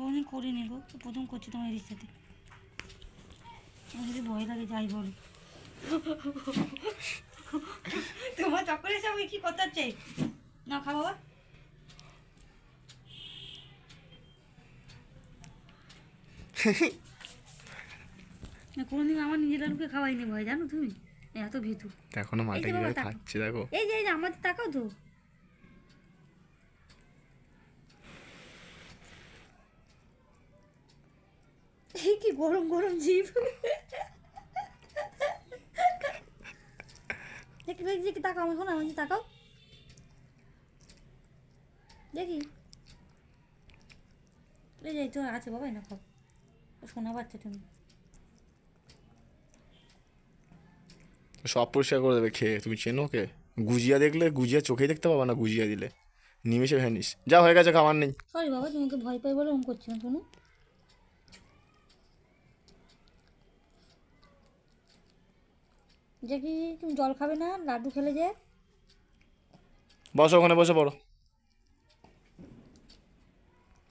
কোনোদিন করিনি গো, প্রথম করছি তোমার এর সাথে। আমার যদি ভয় লাগে যাই বলো। তোমার চক্করে এসে আমি কি করতে চাই না, খা বাবা। কোনোদিন আমার নিজের লালুকে খাওয়াইনি ভয়, জানো তুমি, এত ভীতু। এখনো মালটা কিভাবে খাচ্ছে দেখো। এই যে আমাদের তাকাও তো। কি গরম গরম জিভ। দেখি দেখি তাকাও, আমি শোনো, আমার তাকাও দেখি। এই যে তো আছে বাবা, না খাও, শোনা বাচ্চা তুমি। সব পরিষ্কার করে দেবে খেয়ে, তুমি চেনো ওকে? গুজিয়া দেখলে গুজিয়া চোখেই দেখতে পাবা না, গুজিয়া দিলে নিমিষে ভ্যানিস। যা হয়ে গেছে, খাবার নেই। সরি বাবা, তোমাকে ভয় পাই বলে ওম করছি না, শোনো। যে কি তুমি জল খাবে না, লাড্ডু খেলে যে। বসো ওখানে, বসে পড়ো।